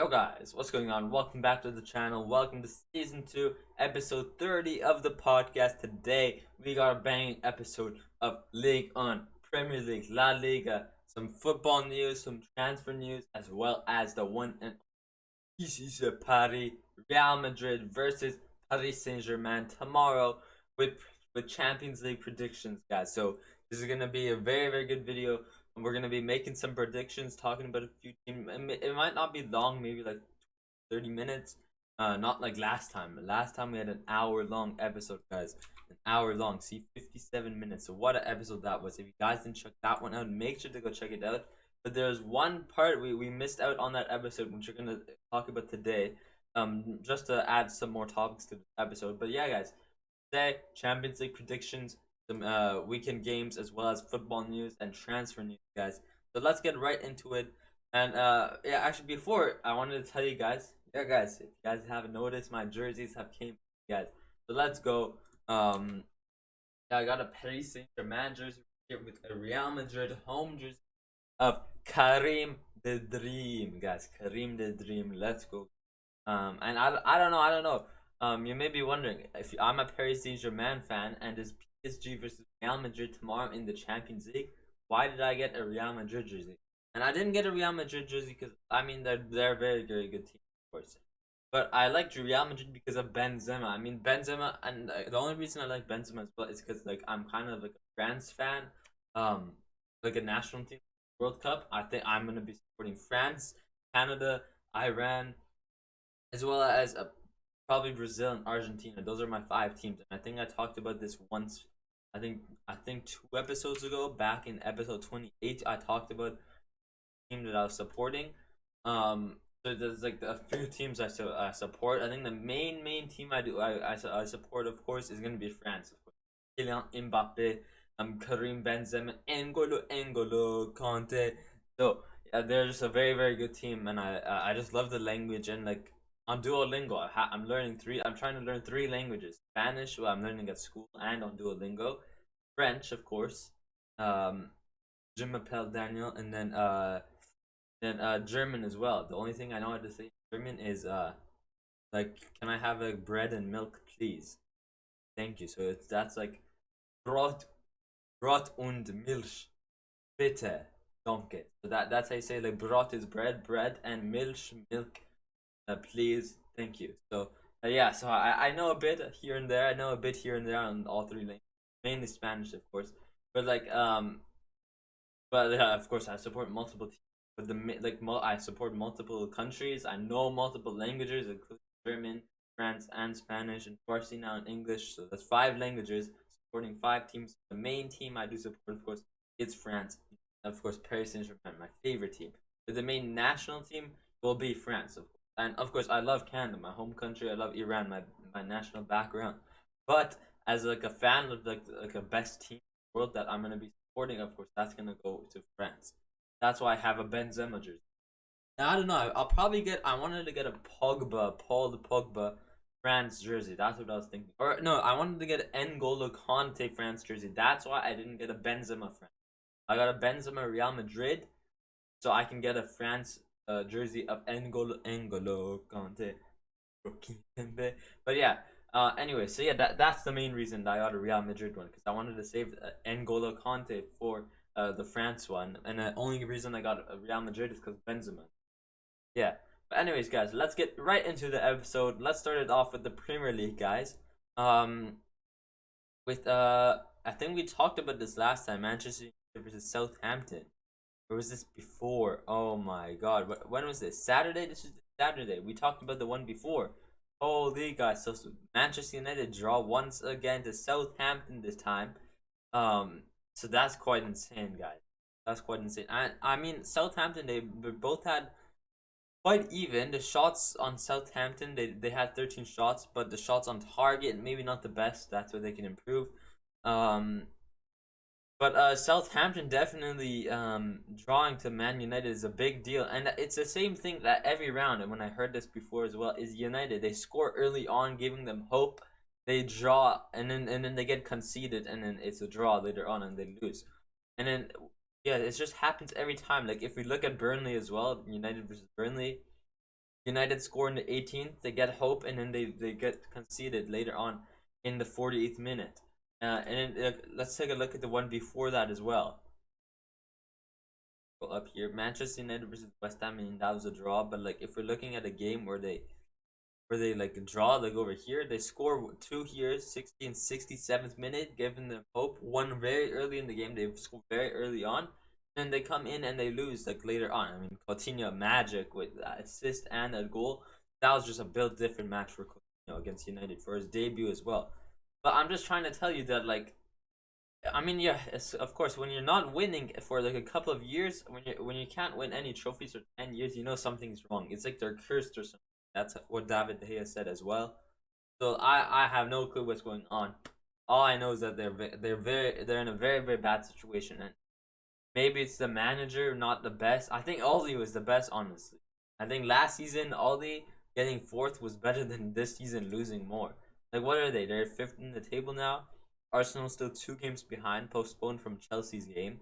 Yo guys, what's going on? Welcome back to the channel. Welcome to season 2, episode 30 of the podcast. Today we got a banging episode of Ligue 1, Premier League, La Liga, some football news, some transfer news, as well as the one and ici c'est Paris, Real Madrid versus Paris Saint Germain tomorrow with Champions League predictions, guys. So this is gonna be a very good video. And we're gonna be making some predictions, talking about a few teams. It might not be long, maybe like 30 minutes. Not like last time. Last time we had an hour-long episode, guys. An hour long. See, 57 minutes. So what an episode that was. If you guys didn't check that one out, make sure to go check it out. But there's one part we missed out on that episode, which we're gonna talk about today. Just to add some more topics to the episode. But yeah, guys. Today, Champions League predictions, some weekend games, as well as football news and transfer news, guys. So let's get right into it. And yeah, actually, before I wanted to tell you guys, yeah, guys, if you guys haven't noticed, my jerseys have came, guys. So let's go. Yeah, I got a Paris Saint Germain jersey here with a Real Madrid home jersey of Karim the Dream, guys. Karim the Dream. Let's go. And I don't know. You may be wondering if I'm a Paris Saint Germain fan and is PSG versus Real Madrid tomorrow in the Champions League. Why did I get a Real Madrid jersey? And I didn't get a Real Madrid jersey because I mean they're a very good team, of course. But I like Real Madrid because of Benzema. I mean Benzema, and the only reason I like Benzema as well is because like I'm kind of like a France fan, like a national team World Cup. I think I'm gonna be supporting France, Canada, Iran, as well as probably Brazil and Argentina. Those are my 5 teams, and I think I talked about this once. I think 2 episodes ago, back in episode 28, I talked about the team that I was supporting. So there's like a few teams I support. I think the main team I support, of course, is gonna be France. Of course, Kylian Mbappe, Karim Benzema, N'Golo Kante. So yeah, they're just a very good team, and I just love the language and like on Duolingo. I'm learning three. I'm trying to learn 3 languages: Spanish, well, I'm learning at school, and on Duolingo. French, of course. Je m'appelle Daniel, and then German as well. The only thing I know how to say in German is like, can I have a bread and milk, please? Thank you. So that's like Brot, Brot und Milch, bitte, danke. So that's how you say like Brot is bread, and Milch, milk, please, thank you. So yeah, so I know a bit here and there. I know a bit here and there on all 3 languages, mainly Spanish, of course. But like but yeah, of course I support multiple teams. But I support multiple countries. I know multiple languages, including German, France, and Spanish, and Farsi now in English. So that's 5 languages, supporting 5 teams. The main team I do support, of course, is France. Of course, Paris Saint Germain, my favorite team. But the main national team will be France, of course. And of course, I love Canada, my home country. I love Iran, my national background. But as like a fan of like a best team in the world that I'm gonna be supporting, of course, that's gonna go to France. That's why I have a Benzema jersey. Now, I don't know. I'll probably get. I wanted to get a Paul Pogba France jersey. That's what I was thinking. Or no, I wanted to get an N'Golo Kante France jersey. That's why I didn't get a Benzema France. I got a Benzema Real Madrid, so I can get a France jersey of N'Golo Kante. But yeah. Anyway, so yeah, that's the main reason that I got a Real Madrid one, because I wanted to save N'Golo Kante for the France one, and the only reason I got a Real Madrid is because Benzema. Yeah. But anyways, guys, let's get right into the episode. Let's start it off with the Premier League, guys. With I think we talked about this last time, Manchester United versus Southampton. Or was this before? Oh my God, when was this? Saturday. This is Saturday. We talked about the one before. Holy guys, so Manchester United draw once again to Southampton this time. So that's quite insane, guys. That's quite insane. I mean, Southampton, they both had quite even. The shots on Southampton, they had 13 shots, but the shots on target maybe not the best. That's where they can improve. But Southampton definitely drawing to Man United is a big deal, and it's the same thing that every round. And when I heard this before as well, is United, they score early on, giving them hope. They draw, and then they get conceded, and then it's a draw later on, and they lose. And then yeah, it just happens every time. Like if we look at Burnley as well, United versus Burnley, United score in the 18th, they get hope, and then they get conceded later on in the 48th minute. And then, let's take a look at the one before that as well. Go up here, Manchester United versus West Ham, and that was a draw. But like, if we're looking at a game where they like draw, like over here, they score two here, 60 and 67th minute, giving them hope. One very early in the game, they score very early on, and they come in and they lose like later on. I mean, Coutinho magic with assist and a goal. That was just a built different match for Coutinho against United for his debut as well. But I'm just trying to tell you that, like, I mean, yeah, of course, when you're not winning for like a couple of years, when you can't win any trophies for 10 years, you know something's wrong. It's like they're cursed or something. That's what David De Gea said as well. So I have no clue what's going on. All I know is that they're in a very very bad situation, and maybe it's the manager not the best. I think Oli was the best, honestly. I think last season Oli getting fourth was better than this season losing more. Like, what are they? They're fifth in the table now. Arsenal still 2 games behind, postponed from Chelsea's game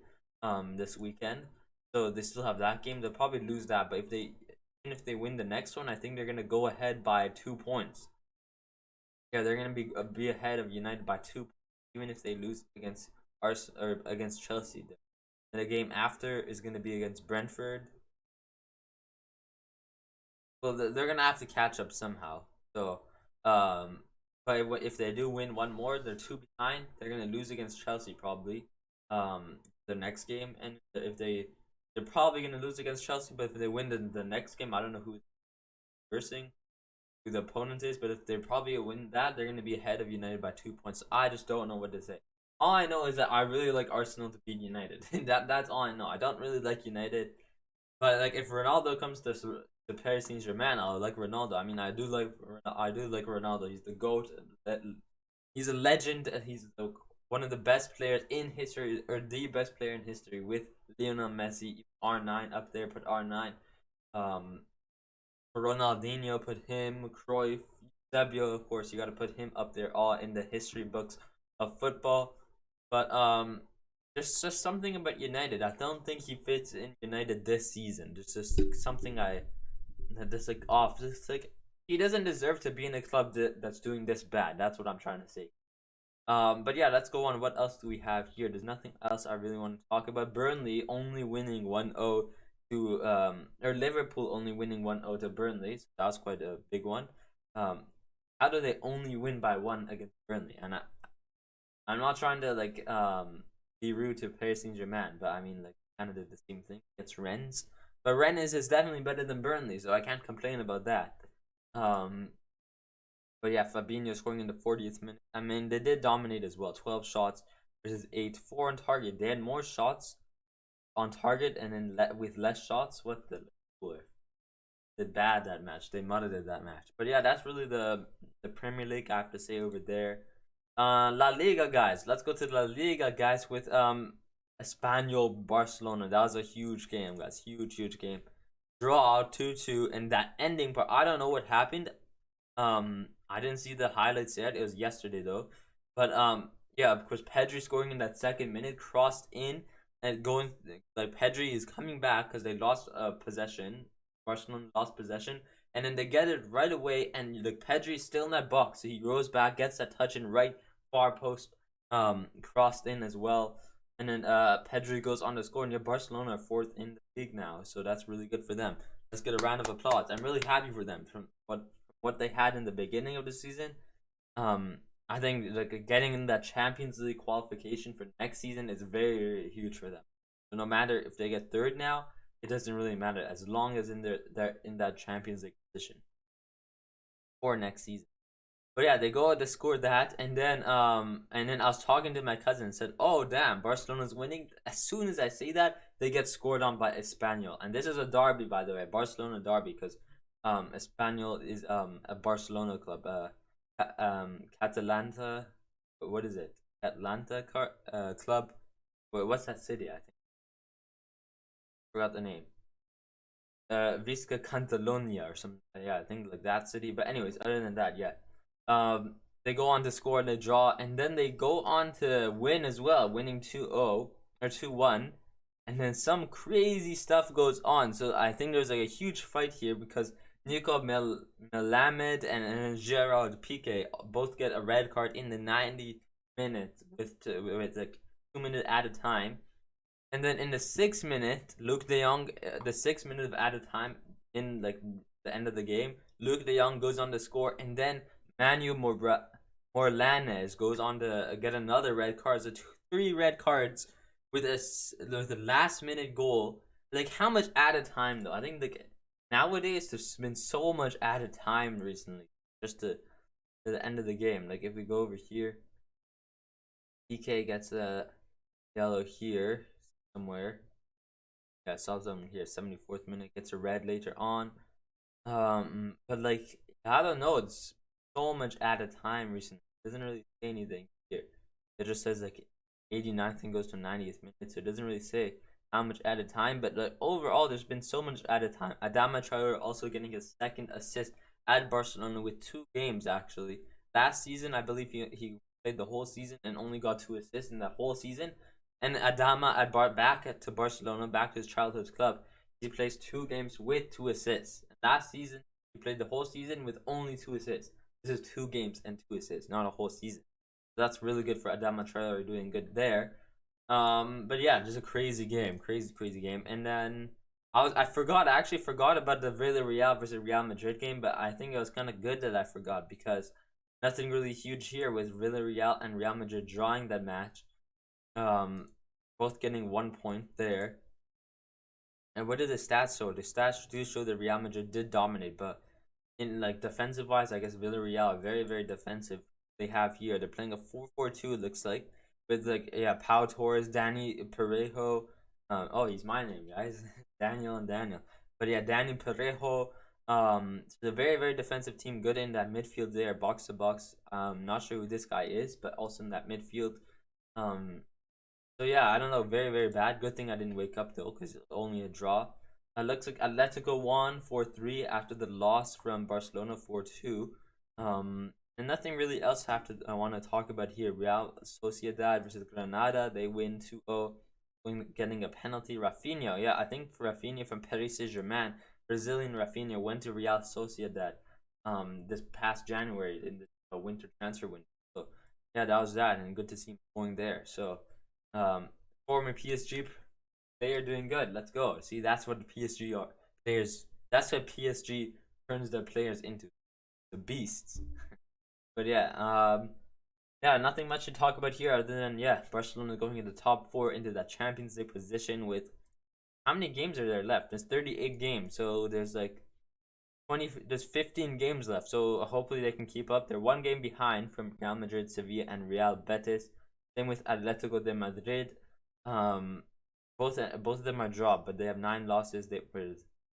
this weekend. So they still have that game. They'll probably lose that, but even if they win the next one, I think they're gonna go ahead by 2 points. Yeah, they're gonna be ahead of United by 2 points, even if they lose against Arsenal or against Chelsea. And the game after is gonna be against Brentford. Well, they're gonna have to catch up somehow. So, but if they do win one more, they're 2 behind. They're gonna lose against Chelsea probably, the next game. And if they're probably gonna lose against Chelsea, but if they win the next game, I don't know who versing, who the opponent is. But if they probably win that, they're gonna be ahead of United by 2 points. I just don't know what to say. All I know is that I really like Arsenal to beat United. That's all I know. I don't really like United, but like if Ronaldo comes to Paris Saint Germain, I like Ronaldo. I mean, I do like Ronaldo. He's the GOAT. He's a legend. He's one of the best players in history, or the best player in history, with Lionel Messi. R9 up there, put R9. Ronaldinho, put him. Cruyff, Eusebio, of course, you got to put him up there, all in the history books of football. But there's just something about United. I don't think he fits in United this season. There's just something that's like off. Just like, he doesn't deserve to be in a club that's doing this bad. That's what I'm trying to say. But yeah, let's go on. What else do we have here? There's nothing else I really want to talk about. Burnley only winning 1-0 to or Liverpool only winning 1-0 to Burnley. So that was quite a big one. How do they only win by 1 against Burnley? And I'm not trying to like be rude to Paris Saint Germain, but I mean, like, kind of did the same thing against Rennes. But Rennes is definitely better than Burnley, so I can't complain about that. But yeah, Fabinho scoring in the 40th minute. I mean, they did dominate as well. 12 shots versus 8. 4 on target. They had more shots on target and then with less shots. What the boy? Did bad that match. They muddled it that match. But yeah, that's really the Premier League I have to say over there. La Liga, guys. Let's go to La Liga, guys, with Espanyol Barcelona. That was a huge game, guys. Huge game. Draw 2-2, and that ending part, I don't know what happened. I didn't see the highlights yet. It was yesterday though. But yeah, of course, Pedri scoring in that second minute, crossed in and going, like, Pedri is coming back because they lost possession. Barcelona lost possession, and then they get it right away, and like Pedri's still in that box, so he goes back, gets that touch in right far post, crossed in as well, and then Pedri goes on to score, and Barcelona are 4th in the league now, so that's really good for them. Let's get a round of applause. I'm really happy for them from what they had in the beginning of the season. I think like getting in that Champions League qualification for next season is very, very huge for them. So no matter if they get 3rd now, it doesn't really matter as long as they're in that Champions League position for next season. But yeah, they scored that, and then I was talking to my cousin and said, "Oh damn, Barcelona's winning." As soon as I say that, they get scored on by Espanyol, and this is a derby, by the way, Barcelona derby, because Espanyol is a Barcelona club. Catalanta, what is it? Atlanta club. Wait, what's that city? I think forgot the name. Visca Catalonia or something. Yeah, I think like that city. But anyways, other than that, yeah. They go on to score and they draw, and then they go on to win as well, winning 2-0 or 2-1, and then some crazy stuff goes on. So I think there's like a huge fight here because Nico Melamed and Gerard Piqué both get a red card in the 90th minute with like 2 minutes at a time. And then in the 6 minute, Luke De Jong, the 6 minutes of added time in like the end of the game, Luke De Jong goes on to score, and then Manu Morlanes goes on to get another red card. So three red cards with a last minute goal. Like how much added time though? I think like nowadays there's been so much added time recently, just to the end of the game. Like if we go over here, PK gets a yellow here somewhere. Yeah, Southampton here, 74th minute, gets a red later on. But like I don't know, it's so much added time recently. It doesn't really say anything here. It just says like 89th and goes to 90th minute, so it doesn't really say how much added time. But like overall, there's been so much added time. Adama Traore also getting his second assist at Barcelona with 2 games actually. Last season, I believe he played the whole season and only got 2 assists in that whole season. And Adama back to Barcelona, back to his childhood club, he plays 2 games with 2 assists. Last season, he played the whole season with only 2 assists. This is 2 games and 2 assists, not a whole season. So that's really good for Adama Traore, doing good there. But yeah, just a crazy game, crazy game. And then I actually forgot about the Villarreal versus Real Madrid game, but I think it was kind of good that I forgot because nothing really huge here with Villarreal and Real Madrid drawing that match. Both getting 1 point there. And what did the stats show? The stats do show that Real Madrid did dominate, but in like defensive wise, I guess Villarreal are very defensive. They have here. They're playing a 4-4-2. It looks like with like Pau Torres, Danny Parejo. Oh, he's my name, guys. Daniel and Daniel. But yeah, Danny Parejo. It's a very defensive team. Good in that midfield there, box to box. Not sure who this guy is, but also in that midfield. So yeah, I don't know. Very bad. Good thing I didn't wake up though, because it's only a draw. It looks like Atletico won 4-3 after the loss from Barcelona 4-2. And nothing really else I want to talk about here. Real Sociedad versus Granada, they win 2-0, getting a penalty. Rafinha, yeah, I think Rafinha from Paris Saint Germain, Brazilian Rafinha, went to Real Sociedad this past January in the winter transfer window. So yeah, that was that, and good to see him going there. So former PSG, they are doing good. Let's go. See, that's what the PSG are. Players. That's what PSG turns their players into, the beasts. But yeah, nothing much to talk about here other than Barcelona going in the top 4 into that Champions League position with how many games are there left? There's 38 games, so there's like 20. There's 15 games left, so hopefully they can keep up. They're 1 game behind from Real Madrid, Sevilla, and Real Betis. Same with Atletico de Madrid. Both of them are draw, but they have 9 losses. They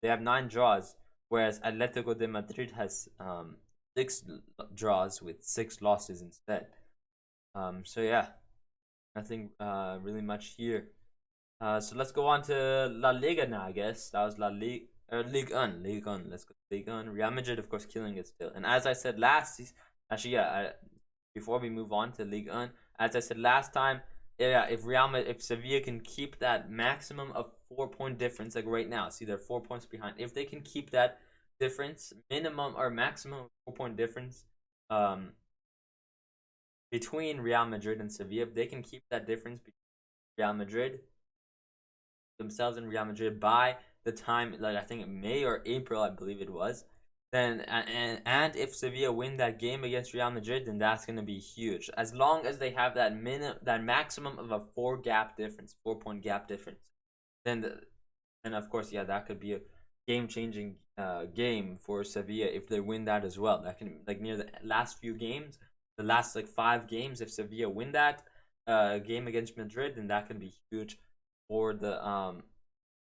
have 9 draws, whereas Atletico de Madrid has 6 draws with 6 losses instead. So yeah, nothing really much here. So let's go on to La Liga now. I guess that was La Liga. Ligue 1. Let's go to Ligue 1. Real Madrid, of course, killing it still. And as I said last season, actually, before we move on to Ligue 1, as I said last time, if Sevilla can keep that maximum of 4-point difference, like right now, see they're 4 points behind. If they can keep that difference, minimum or maximum 4-point difference, between Real Madrid and Sevilla, if they can keep that difference between Real Madrid themselves and Real Madrid by the time, like I think May or April, I believe it was, then and if Sevilla win that game against Real Madrid, then that's gonna be huge. As long as they have that maximum of a 4-point gap difference, then of course that could be a game-changing game for Sevilla if they win that as well. That can, like, near the last few games, the last like 5 games, if Sevilla win that game against Madrid, then that can be huge for the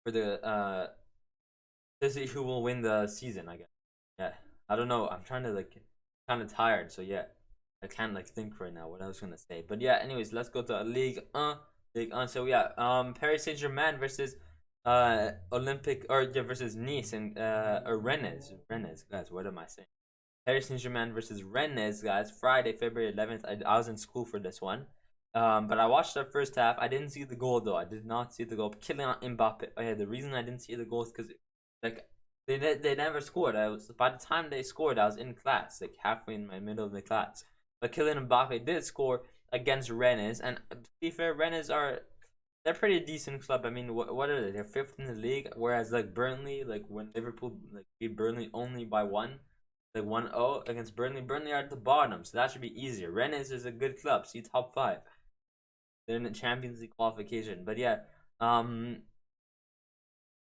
to see who will win the season, I guess. Yeah, I don't know. I'm trying to kind of tired, so yeah, I can't think right now what I was gonna say. But yeah, anyways, let's go to Ligue 1. Ligue 1. So yeah, Paris Saint Germain versus versus Nice and Rennes. Guys, what am I saying? Paris Saint Germain versus Rennes, guys. Friday, February 11th. I was in school for this one. But I watched the first half. I didn't see the goal though. I did not see the goal. Kylian Mbappe. Oh yeah, the reason I didn't see the goal is because They never scored. I was by the time they scored, I was in class, like halfway in my middle of the class. But Kylian Mbappe did score against Rennes, and to be fair, Rennes are they're pretty decent club. I mean, what are they? They're fifth in the league, whereas like Burnley, like when Liverpool like beat Burnley only by one, like 1-0 against Burnley. Burnley are at the bottom, so that should be easier. Rennes is a good club. See top five. They're in the Champions League qualification. But yeah, um,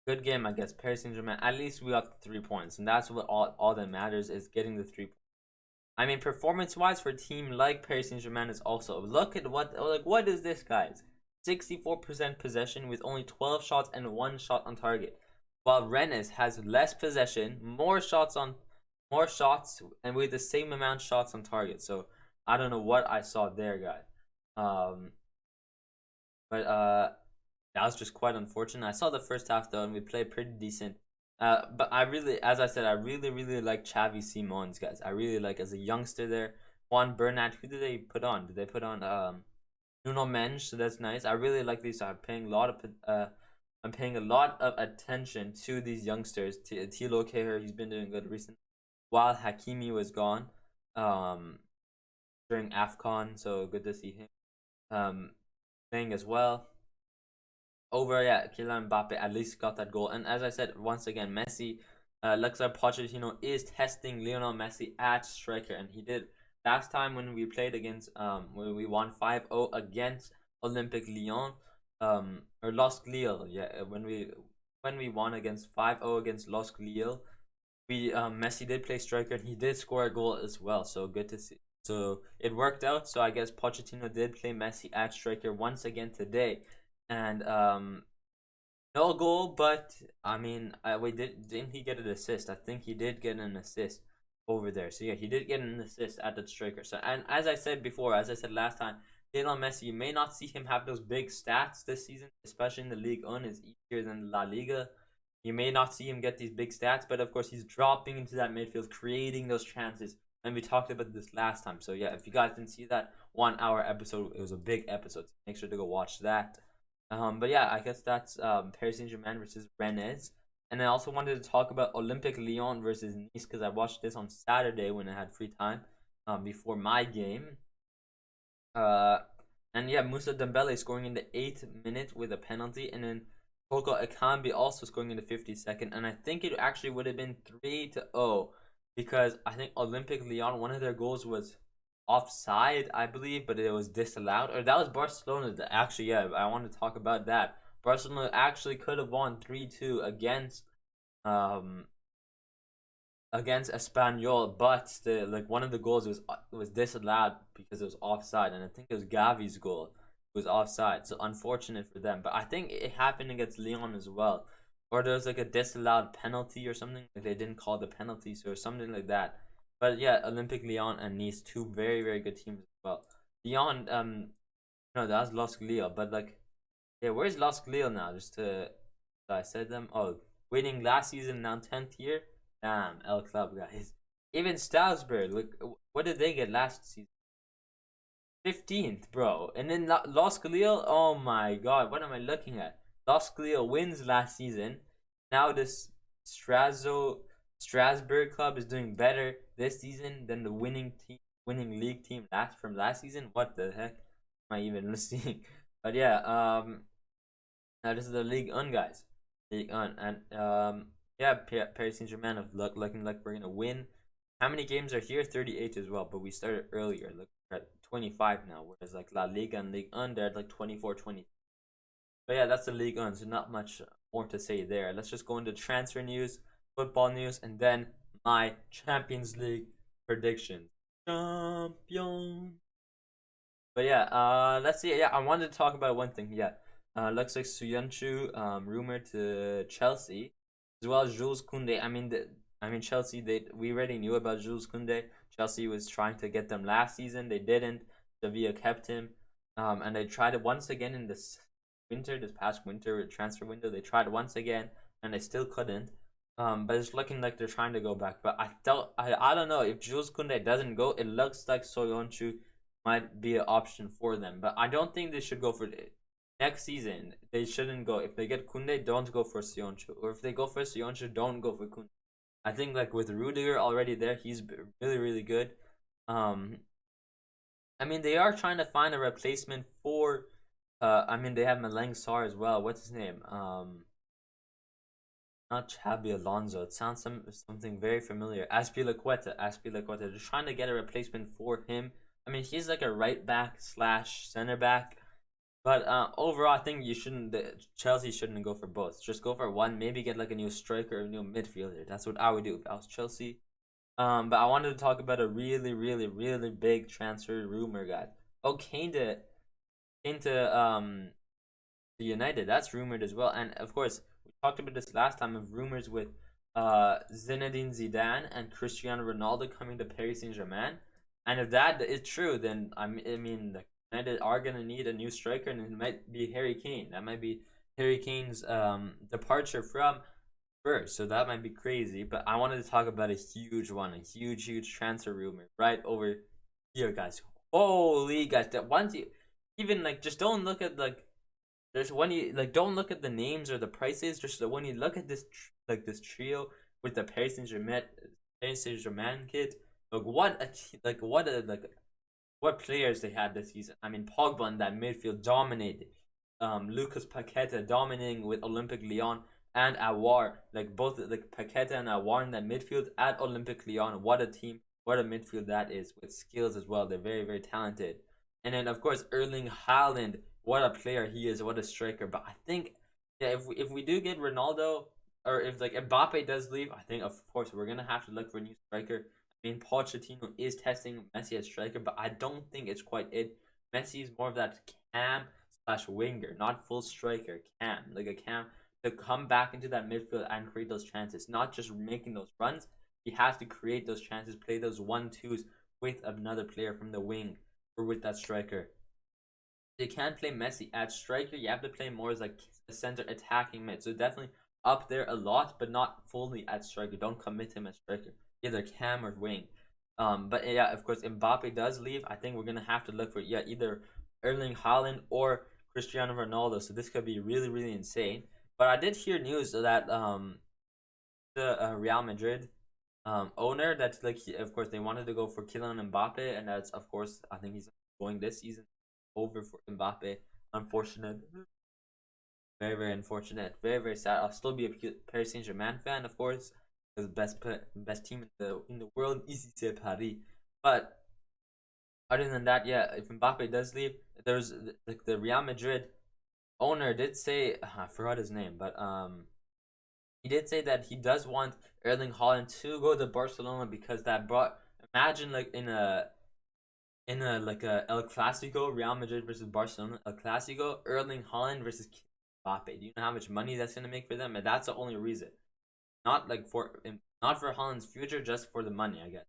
good game, I guess. Paris Saint Germain. At least we got the 3 points, and that's what all that matters is getting the 3 points. I mean, performance-wise for a team like Paris Saint Germain is also look at what is this, guys? 64% possession with only 12 shots and 1 shot on target, while Rennes has less possession, more shots, and with the same amount shots on target. So I don't know what I saw there, guys. Um, but that was just quite unfortunate. I saw the first half though, and we played pretty decent. But I really, as I said, I really like Xavi Simons, guys. I really like as a youngster there. Juan Bernat, who did they put on? Did they put on Nuno Mensch? So that's nice. I really like these. I'm paying a lot of attention to these youngsters. Thilo Kehrer, he's been doing good recently. While Hakimi was gone, during AFCON, so good to see him playing as well. Kylian Mbappe at least got that goal. And as I said, once again, Messi, looks like Pochettino is testing Lionel Messi at striker, and he did last time when we played against when we won 5-0 against Olympique Lyon, or LOSC Lille. Yeah, when we won against 5-0 against LOSC Lille, we Messi did play striker and he did score a goal as well. So good to see. So it worked out. So I guess Pochettino did play Messi at striker once again today, and no goal, but I mean, didn't he get an assist? I think he did get an assist over there. So yeah, he did get an assist at the striker. So, and as I said before, as I said last time, Lionel Messi, you may not see him have those big stats this season, especially in the Ligue 1. It's easier than La Liga. You may not see him get these big stats, but of course he's dropping into that midfield, creating those chances. And we talked about this last time. So yeah, if you guys didn't see that 1 hour episode, it was a big episode. So make sure to go watch that. But yeah, I guess that's Paris Saint Germain versus Rennes. And I also wanted to talk about Olympique Lyon versus Nice because I watched this on Saturday when I had free time before my game. And yeah, Moussa Dembele scoring in the 8th minute with a penalty, and then Koko Ekambi also scoring in the 52nd. And I think it actually would have been 3-0 because I think Olympique Lyon, one of their goals was offside, I believe, but it was disallowed. Or that was Barcelona. Actually, yeah, I want to talk about that. Barcelona actually could have won 3-2 against Espanyol, but one of the goals was disallowed because it was offside, and I think it was Gavi's goal. It was offside, so unfortunate for them. But I think it happened against Lyon as well, or there was like a disallowed penalty or something. Like they didn't call the penalties or something like that. But yeah, Olympique Lyon and Nice, two very very good teams as well. Lyon, no, that's LOSC Lille, but like, yeah, where's LOSC Lille now? I said them. Oh, winning last season, now 10th year. Damn, El Club, guys. Even Strasbourg, look, what did they get last season? 15th, bro. And then LOSC Lille, oh my god, what am I looking at? LOSC Lille wins last season. Now this Strasbourg club is doing better this season than the winning league team from last season. What the heck am I even listening? But yeah, now this is the Ligue 1, guys. Ligue 1, and yeah, Paris Saint Germain looking like we're gonna win. How many games are here? 38 as well, but we started earlier. Look, we're at 25 now, whereas like La Liga and Ligue 1, they're at like 24, 20. But yeah, that's the Ligue 1, so not much more to say there. Let's just go into transfer news, football news, and then my Champions League predictions. Champion. But yeah, let's see. Yeah, I wanted to talk about one thing. Yeah, looks like Soyuncu rumored to Chelsea, as well as Jules Koundé. I mean Chelsea. We already knew about Jules Koundé. Chelsea was trying to get them last season. They didn't. Sevilla kept him, and they tried it once again in this past winter transfer window. They tried once again, and they still couldn't. But it's looking like they're trying to go back. But I don't know if Jules Koundé doesn't go. It looks like Soyuncu might be an option for them, but I don't think they should go for it. next season they shouldn't go. If they get Kunde, don't go for Sionchu, or if they go for Sionchu, don't go for Kunde. I think like with Rudiger already there, he's really really good. Um, I mean they are trying to find a replacement for. I mean they have Maleng Sar as well. What's his name? Not Chabi Alonso. It sounds something very familiar. Aspilicueta. Aspilicueta. They're trying to get a replacement for him. I mean, he's like a right back slash center back. But overall, I think you shouldn't. Chelsea shouldn't go for both. Just go for one. Maybe get like a new striker, or a new midfielder. That's what I would do if I was Chelsea. But I wanted to talk about a really, really, really big transfer rumor, guys. Oh, Kane to the United. That's rumored as well. And of course, we talked about this last time of rumors with Zinedine Zidane and Cristiano Ronaldo coming to Paris Saint Germain. And if that is true, then I mean, the United are gonna need a new striker, and it might be Harry Kane. That might be Harry Kane's departure from Spurs. So that might be crazy. But I wanted to talk about a huge one, a huge transfer rumor right over here, guys. Holy guys, that once you even like just don't look at like there's when you like don't look at the names or the prices. Just when you look at this this trio with the Paris Saint Germain kid. Like what players they had this season. I mean, Pogba in that midfield dominated. Lucas Paqueta dominating with Olympic Lyon and Awar. Like both like Paqueta and Awar in that midfield at Olympic Lyon. What a team! What a midfield that is with skills as well. They're very talented. And then of course Erling Haaland, what a player he is, what a striker. But I think yeah, if we do get Ronaldo, or if like Mbappe does leave, I think of course we're gonna have to look for a new striker. I mean Pochettino is testing Messi as striker, but I don't think it's quite it. Messi is more of that cam slash winger, not full striker, cam, like a cam to come back into that midfield and create those chances, not just making those runs. He has to create those chances, play those 1-2s with another player from the wing or with that striker. You can't play Messi at striker. You have to play more as like a center attacking mid. So definitely up there a lot, but not fully at striker. Don't commit him as striker. Either cam or wing. But yeah, of course, Mbappe does leave. I think we're gonna have to look for either Erling Haaland or Cristiano Ronaldo. So this could be really insane. But I did hear news that the Real Madrid owner that's like of course they wanted to go for Kylian Mbappe, and that's of course I think he's going this season over for Mbappe. Unfortunate, very unfortunate, very sad. I'll still be a Paris Saint Germain fan, of course, because best team in the world is Paris. But other than that, yeah, if Mbappe does leave, there's like the Real Madrid owner did say I forgot his name, but he did say that he does want Erling Haaland to go to Barcelona because that brought imagine like in a like a El Clasico, Real Madrid versus Barcelona, El Clasico, Erling Haaland versus Mbappe. Do you know how much money that's gonna make for them? And that's the only reason. Not like not for Haaland's future, just for the money, I guess.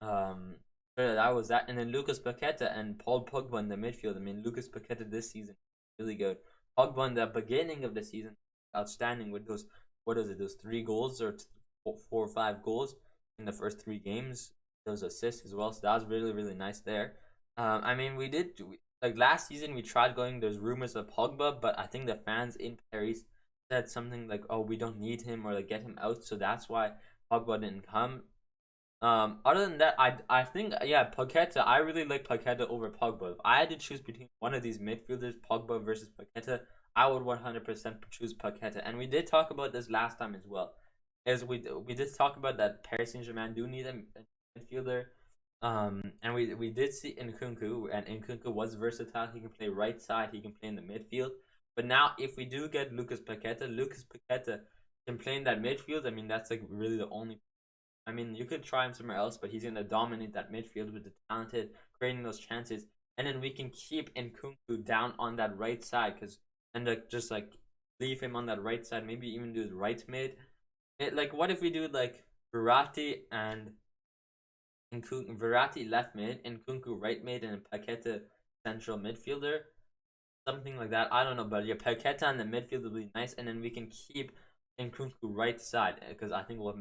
So that was that, and then Lucas Paqueta and Paul Pogba in the midfield. I mean, Lucas Paqueta this season really good. Pogba in the beginning of the season, outstanding with those what is it? Those 3 goals or 4 or 5 goals in the first 3 games. Those assists as well. So that was really nice there. I mean, like last season we tried going. There's rumors of Pogba, but I think the fans in Paris said something like, "Oh, we don't need him," or like get him out. So that's why Pogba didn't come. Other than that, I think yeah, Paqueta. I really like Paqueta over Pogba. If I had to choose between one of these midfielders, Pogba versus Paqueta, I would 100% choose Paqueta. And we did talk about this last time as well. As we did talk about that Paris Saint Germain do need a midfielder. And we did see Nkunku, and Nkunku was versatile. He can play right side, he can play in the midfield. But now, if we do get Lucas Paqueta can play in that midfield. I mean, that's like really the only. I mean, you could try him somewhere else, but he's gonna dominate that midfield with the talented, creating those chances, and then we can keep Nkunku down on that right side, and like just like leave him on that right side. Maybe even do his right mid. Like, what if we do like Verratti and Nkunku, Verratti left mid, Nkunku right mid, and Paqueta central midfielder, something like that. I don't know, but yeah, Paqueta in the midfield will be nice, and then we can keep Nkunku right side because I think we'll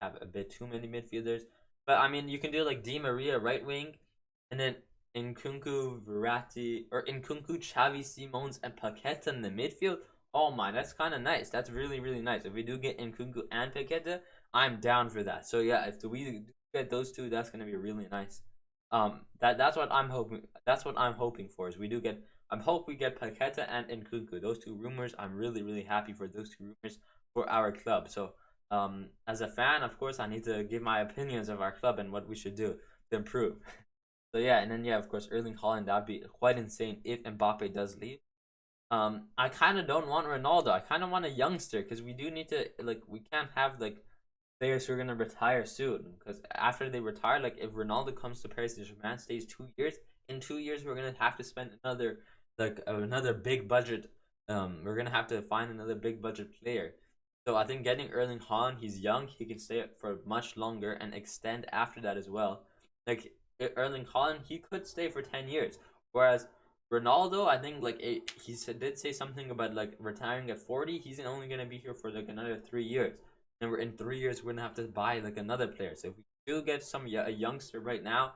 have a bit too many midfielders. But I mean, you can do like Di Maria right wing, and then Nkunku, Verratti, or Nkunku, Xavi, Simons, and Paqueta in the midfield. Oh my, that's kind of nice. That's really, really nice. If we do get Nkunku and Paqueta, I'm down for that. So yeah, if we do get those two, that's gonna be really nice. That's what I'm hoping. That's what I'm hoping for. Is we do get. I hope we get Paqueta and Nkunku. Those two rumors. I'm really, really happy for those two rumors for our club. So as a fan, of course, I need to give my opinions of our club and what we should do to improve. So yeah, and then yeah, of course, Erling Haaland. That'd be quite insane if Mbappe does leave. I kind of don't want Ronaldo. I kind of want a youngster because we do need to like we can't have like players who are gonna retire soon. Because after they retire, like if Ronaldo comes to Paris Saint Germain, stays 2 years. In 2 years, we're gonna have to spend another big budget. We're gonna have to find another big budget player. So I think getting Erling Haaland, he's young, he can stay for much longer and extend after that as well. Like Erling Haaland, he could stay for 10 years, whereas Ronaldo, I think like did say something about like retiring at 40. He's only gonna be here for like another 3 years, and we're in 3 years we're gonna have to buy like another player. So if we do get a youngster right now,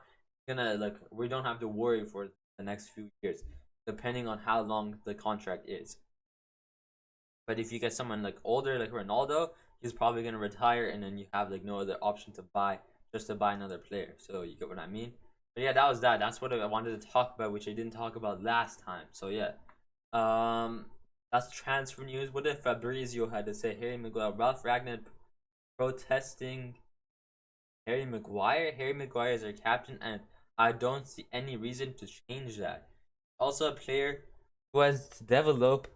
gonna like we don't have to worry for the next few years, depending on how long the contract is. But if you get someone like older like Ronaldo, he's probably gonna retire, and then you have like no other option to buy just to buy another player. So you get what I mean? But yeah, that was that. That's what I wanted to talk about, which I didn't talk about last time. So yeah, that's transfer news. What did Fabrizio had to say? Harry Maguire, Ralph Ragnar protesting Harry Maguire. Harry Maguire is our captain, and I don't see any reason to change that. Also, a player who has developed,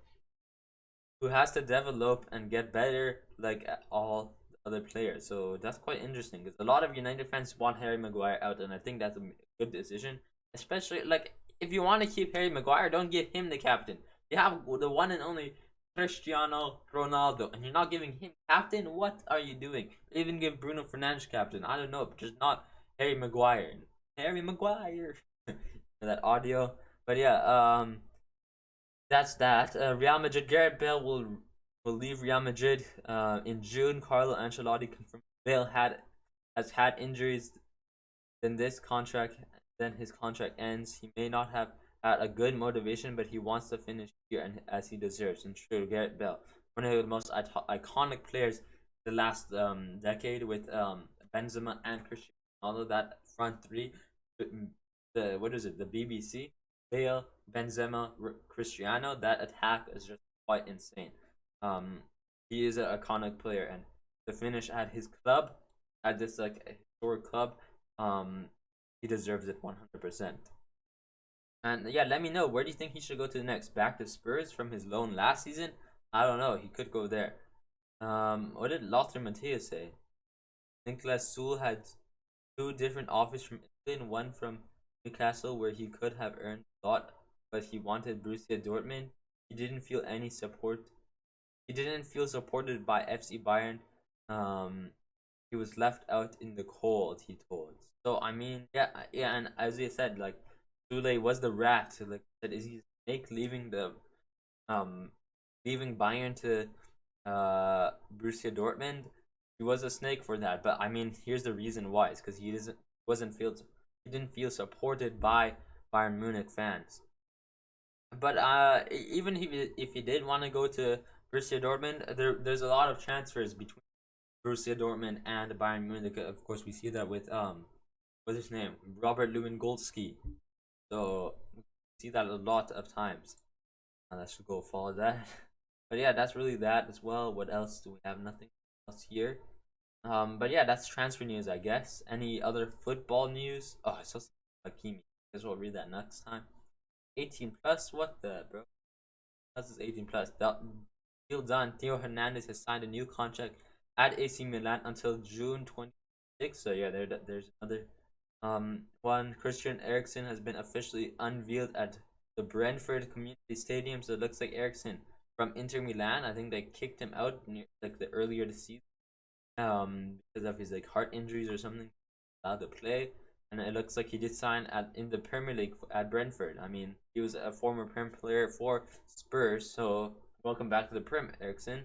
who has to develop and get better like all other players. So that's quite interesting because a lot of United fans want Harry Maguire out, and I think that's a good decision. Especially like if you want to keep Harry Maguire, don't give him the captain. You have the one and only Cristiano Ronaldo, and you're not giving him captain. What are you doing? Even give Bruno Fernandes captain. I don't know, but just not Harry Maguire. Harry Maguire. That audio, but yeah, that's that. Real Madrid. Gareth Bale will leave Real Madrid in June. Carlo Ancelotti confirmed Bale has had injuries. Then his contract ends. He may not have had a good motivation, but he wants to finish here and as he deserves. And true, Gareth Bale, one of the most iconic players the last decade with Benzema and Cristiano Ronaldo. That front three, the what is it? The BBC. Bale, Benzema, Cristiano. That attack is just quite insane. Um, he is an iconic player, and to finish at his club, at this like historic club, he deserves it 100%. And yeah, let me know, where do you think he should go to next? Back to Spurs from his loan last season? I don't know. He could go there. What did Lothar Matthäus say? Niklas Süle had two different offers from England, one from Newcastle where he could have earned a lot, but he wanted Borussia Dortmund. He didn't feel any support. He didn't feel supported by FC Bayern. He was left out in the cold, he told. So I mean, yeah, and as he said, like Sule was the rat. So, like that is he snake um leaving Bayern to Borussia Dortmund. He was a snake for that, but I mean, here's the reason why. It's because he didn't feel supported by Bayern Munich fans. But even if he did want to go to Borussia Dortmund, there's a lot of transfers between Borussia Dortmund and Bayern Munich. Of course, we see that with what's his name, Robert Lewandowski. So we see that a lot of times. Let's go follow that. But yeah, that's really that as well. What else do we have? Nothing else here. But yeah, that's transfer news, I guess. Any other football news? Oh, I saw Hakimi. I guess we'll read that next time. 18 plus? What the, bro? This is 18 plus. Deal done. Theo Hernandez has signed a new contract at AC Milan until June 26th. So yeah, there's another one. Christian Eriksen has been officially unveiled at the Brentford Community Stadium. So it looks like Eriksen from Inter Milan. I think they kicked him out like the earlier this season because of his like heart injuries or something, allowed to play. And it looks like he did sign in the Premier League at Brentford. I mean, he was a former Prem player for Spurs, so welcome back to the Prem, Eriksen.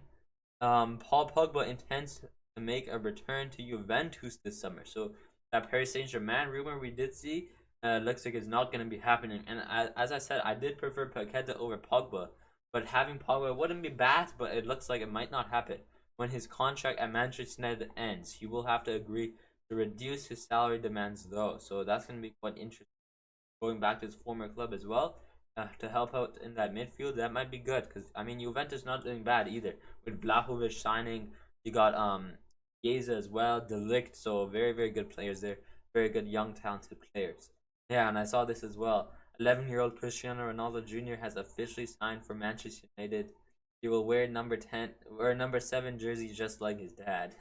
Paul Pogba intends to make a return to Juventus this summer. So that Paris Saint Germain rumor we did see, looks like it's not going to be happening. And as I said, I did prefer Paqueta over Pogba, but having Pogba wouldn't be bad. But it looks like it might not happen. When his contract at Manchester United ends, he will have to agree to reduce his salary demands, though. So that's going to be quite interesting. Going back to his former club as well, to help out in that midfield, that might be good. Because I mean, Juventus not doing bad either. With Vlahovic signing, you got Chiesa as well, De Ligt. So very very good players there. Very good young talented players. Yeah, and I saw this as well. 11-year-old Cristiano Ronaldo Jr. has officially signed for Manchester United. He will wear number 10 or number 7 jersey just like his dad.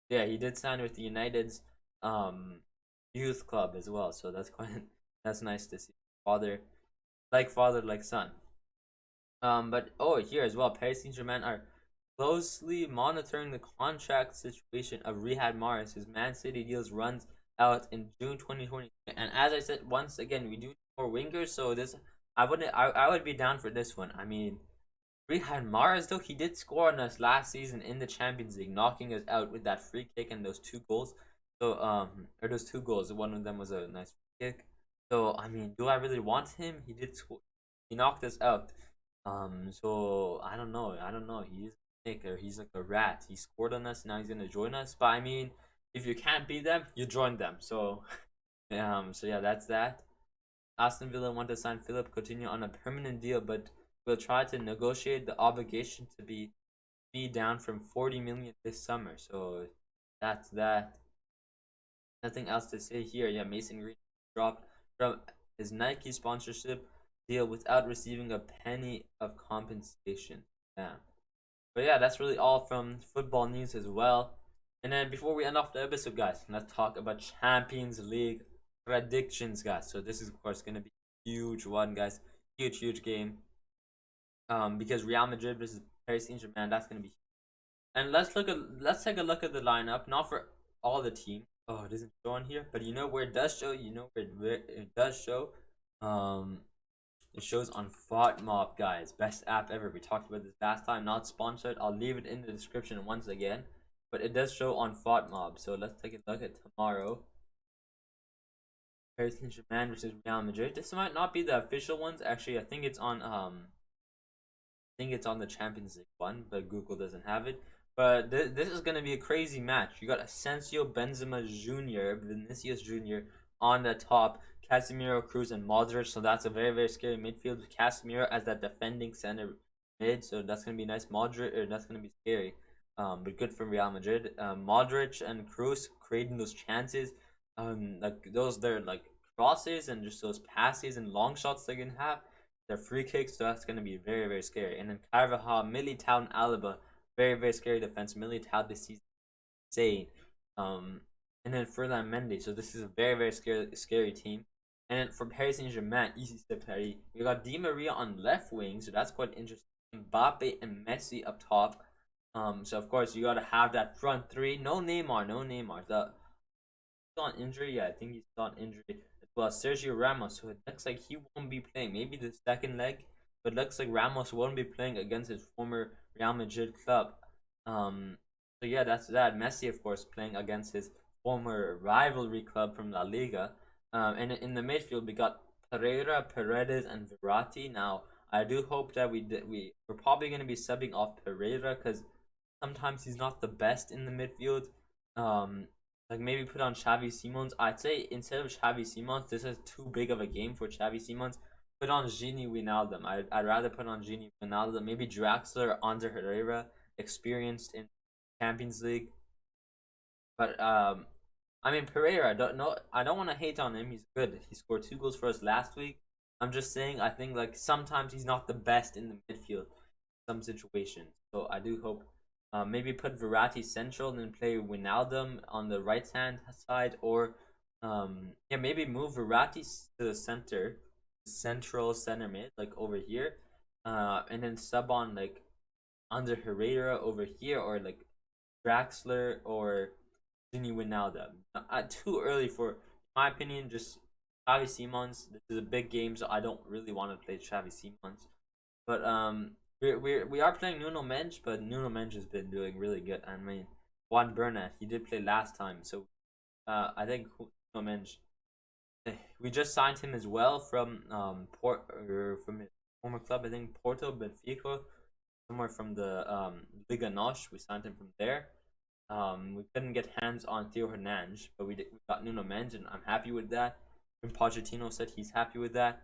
Yeah, he did sign with the United's um youth club as well. So that's quite that's nice to see. Father like son. But oh, here as well, Paris Saint Germain are closely monitoring the contract situation of Riyad Mahrez. His Man City deals runs out in June 2020. And as I said, once again, we do need more wingers. So this, I would be down for this one. I mean, Riyad Mahrez though, he did score on us last season in the Champions League, knocking us out with that free kick and those 2 goals. So or those 2 goals. One of them was a nice free kick. So I mean, do I really want him? He did score. He knocked us out. So I don't know. I don't know. He's a snake or he's like a rat. He scored on us. Now he's gonna join us. But I mean, if you can't beat them, you join them. So so yeah, that's that. Aston Villa want to sign Philip Coutinho on a permanent deal, but will try to negotiate the obligation to be down from 40 million this summer. So that's that. Nothing else to say here. Yeah, Mason Green dropped from his Nike sponsorship deal without receiving a penny of compensation. Yeah. But yeah, that's really all from football news as well. And then before we end off the episode, guys, let's talk about Champions League predictions, guys. So this is of course gonna be a huge one, guys. Huge game. Because Real Madrid versus Paris Saint Germain, that's gonna be. And let's take a look at the lineup, not for all the teams. Oh, it doesn't show on here, but you know where it does show. You know where it does show. It shows on FLOWWW, guys. Best app ever. We talked about this last time. Not sponsored. I'll leave it in the description once again. But it does show on FLOWWW. So let's take a look at tomorrow. Paris Saint Germain versus Real Madrid. This might not be the official ones. Actually, I think it's on the Champions League one, but Google doesn't have it. But this is gonna be a crazy match. You got Asensio, Benzema Jr., Vinicius Jr. on the top, Casemiro, Cruz, and Modric. So that's a very scary midfield with Casemiro as that defending center mid. So that's gonna be nice. That's gonna be scary. But good for Real Madrid. Modric and Cruz creating those chances. Like they're like crosses and just those passes and long shots they're gonna have. They're free kicks, so that's gonna be very scary. And then Carvajal, Militao, and Alaba, very scary defense. Militao this season, insane. And then Ferdinand Mendy. So this is a very scary team. And then for Paris Saint Germain, easy step Paris. We got Di Maria on left wing, so that's quite interesting. Mbappe and Messi up top. So of course you gotta have that front three. No Neymar. He's on injury. Yeah, I think he's on injury as well. Sergio Ramos, so it looks like he won't be playing. Maybe the second leg, but it looks like Ramos won't be playing against his former Real Madrid club. So yeah, that's that. Messi, of course, playing against his former rivalry club from La Liga. And in the midfield, we got Pereira, Paredes, and Verratti. Now, I do hope that we're probably going to be subbing off Pereira because sometimes he's not the best in the midfield. Like maybe put on Xavi Simons. I'd say instead of Xavi Simons, this is too big of a game for Xavi Simons. Put on Gini Wijnaldum. I'd rather put on Gini Wijnaldum. Maybe Draxler, Ander Herrera, experienced in Champions League. But I mean Pereira. I don't want to hate on him. He's good. He scored 2 goals for us last week. I'm just saying. I think like sometimes he's not the best in the midfield. Some situations. So I do hope. Maybe put Verratti central and then play Wijnaldum on the right hand side, or yeah, maybe move Verratti to the central center mid, like over here, and then sub on like under Herrera over here, or like Draxler or Gini Wijnaldum. Too early for, in my opinion, just Xavi Simons. This is a big game, so I don't really want to play Xavi Simons. But we are playing Nuno Mendes, but Nuno Mendes has been doing really good. I mean, Juan Bernat, he did play last time, so I think Nuno Mendes we just signed him as well from from his former club, I think Porto, Benfica, somewhere from the Liga NOS. We signed him from there. We couldn't get hands on Theo Hernandez, but we got Nuno Mendes, and I'm happy with that. And Pochettino said he's happy with that.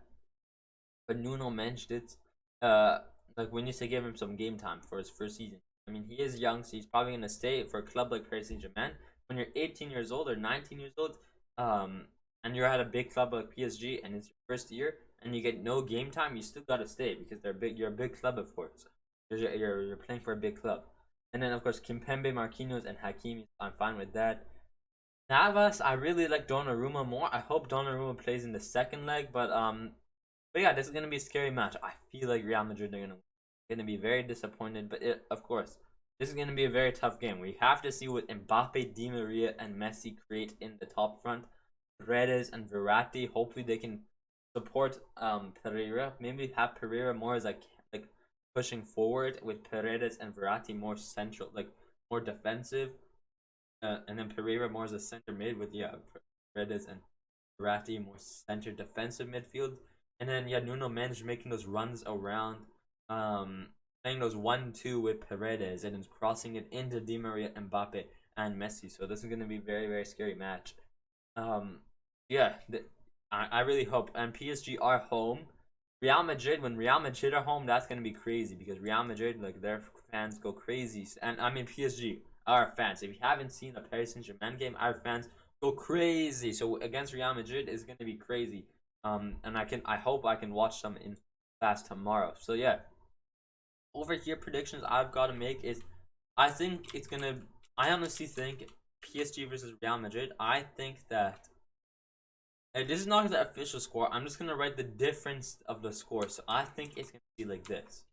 But Nuno Mendes did, uh, like we need to give him some game time for his first season. I mean, he is young, so he's probably gonna stay for a club like Paris Saint Germain. When you're 18 years old or 19 years old, and you're at a big club like PSG, and it's your first year, and you get no game time, you still gotta stay because they're big. You're a big club, of course. You're playing for a big club. And then of course Kimpembe, Marquinhos, and Hakimi. I'm fine with that. Navas, I really like Donnarumma more. I hope Donnarumma plays in the second leg, but yeah, this is gonna be a scary match. I feel like Real Madrid are gonna be very disappointed, but of course, this is gonna be a very tough game. We have to see what Mbappe, Di Maria, and Messi create in the top front. Paredes and Verratti. Hopefully, they can support Pereira. Maybe have Pereira more as like pushing forward with Paredes and Verratti more central, like more defensive, and then Pereira more as a center mid with Paredes and Verratti more center defensive midfield, and then Nuno Mendes making those runs around, playing those 1-2 with Paredes and then crossing it into Di Maria, Mbappe, and Messi. So this is gonna be a very very scary match. Um, yeah, I really hope. And PSG are home. Real Madrid, when Real Madrid are home, that's gonna be crazy because Real Madrid, like their fans go crazy, and I mean PSG, our fans. If you haven't seen a Paris Saint Germain game, our fans go crazy. So against Real Madrid is gonna be crazy. And I hope I can watch some in class tomorrow. So yeah, over here predictions I've got to make is, I think it's gonna. I honestly think PSG versus Real Madrid. I think that this is not the official score. I'm just gonna write the difference of the score. So I think it's gonna be like this.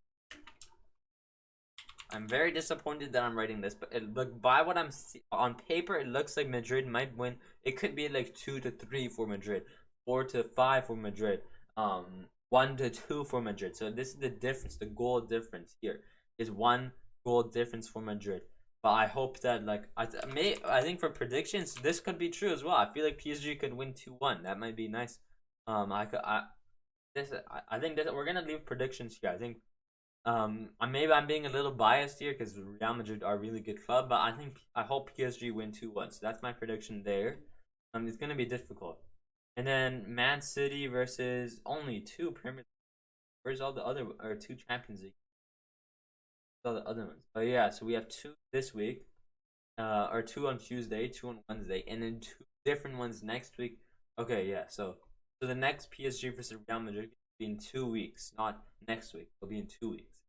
I'm very disappointed that I'm writing this, but look, by what I'm on paper, it looks like Madrid might win. It could be like 2-3 for Madrid, 4-5 for Madrid, 1-2 for Madrid. So this is the difference. The goal difference here is 1 goal difference for Madrid. But I hope that I think for predictions this could be true as well. I feel like PSG could win 2-1. That might be nice. I think that we're gonna leave predictions here. I think maybe I'm being a little biased here because Real Madrid are a really good club, but I hope PSG win 2-1. So that's my prediction there. It's gonna be difficult. And then Man City versus only 2 Premier League. Where's all the other or 2 Champions League? All the other ones. But yeah, so we have 2 this week, or 2 on Tuesday, 2 on Wednesday, and then 2 different ones next week. Okay, yeah. So the next PSG versus Real Madrid will be in 2 weeks, not next week. It'll be in 2 weeks.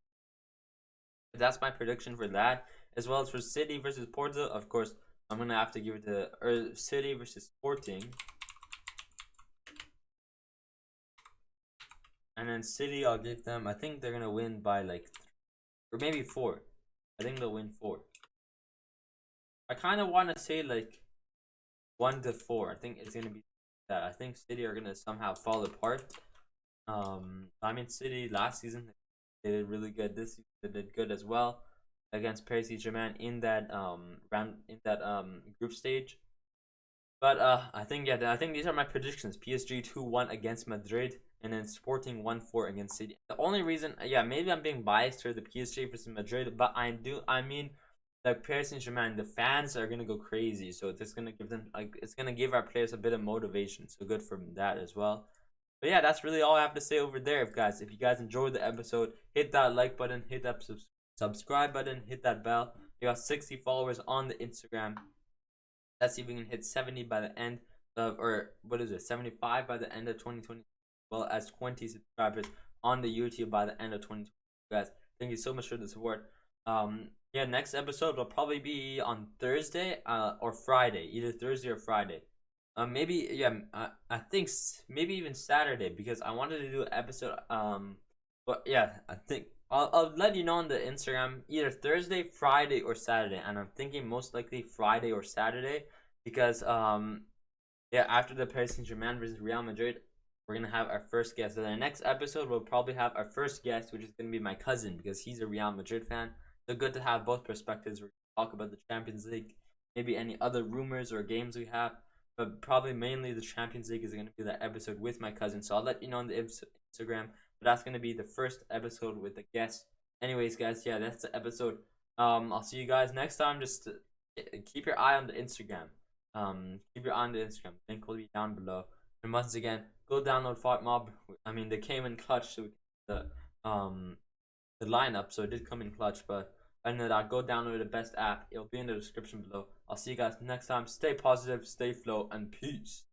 But that's my prediction for that, as well as for City versus Porto. Of course, I'm gonna have to give it to City versus Sporting. And then City, I'll give them. I think they're gonna win by like 3, or maybe 4. I think they'll win 4. I kind of want to say like 1-4. I think it's gonna be that. I think City are gonna somehow fall apart. I mean City last season they did really good. This season they did good as well against Paris Saint Germain in that group stage. But I think these are my predictions. PSG 2-1 against Madrid, and then Sporting 1-4 against City. The only reason, maybe I'm being biased for the PSG versus Madrid, but I mean, like Paris Saint Germain, the fans are gonna go crazy, so it's gonna give them it's gonna give our players a bit of motivation. So good for that as well. But yeah, that's really all I have to say over there. If you guys enjoyed the episode, hit that like button, hit that subscribe button, hit that bell. We got 60 followers on the Instagram. Let's see if we can hit 70 by the end of, or what is it, 75 by the end of 2020, as well as 20 subscribers on the YouTube by the end of 2020. Guys, thank you so much for the support. Next episode will probably be on Thursday or Friday, either Thursday or Friday. I think maybe even Saturday, because I wanted to do an episode. But yeah, I think I'll let you know on the Instagram either Thursday, Friday, or Saturday, and I'm thinking most likely Friday or Saturday because after the Paris Saint Germain versus Real Madrid, we're gonna have our first guest. So the next episode we'll probably have our first guest, which is gonna be my cousin because he's a Real Madrid fan. So good to have both perspectives. We're gonna talk about the Champions League, maybe any other rumors or games we have. but probably mainly the Champions League is going to be that episode with my cousin. So I'll let you know on the Instagram. But that's going to be the first episode with the guest. Anyways, guys, yeah, that's the episode. I'll see you guys next time. Just keep your eye on the Instagram. Keep your eye on the Instagram. Link will be down below. And once again, go download Fight Mob. I mean, they came in clutch to the lineup, so it did come in clutch. But other than that, go download the best app. It'll be in the description below. I'll see you guys next time. Stay positive, stay flow, and peace.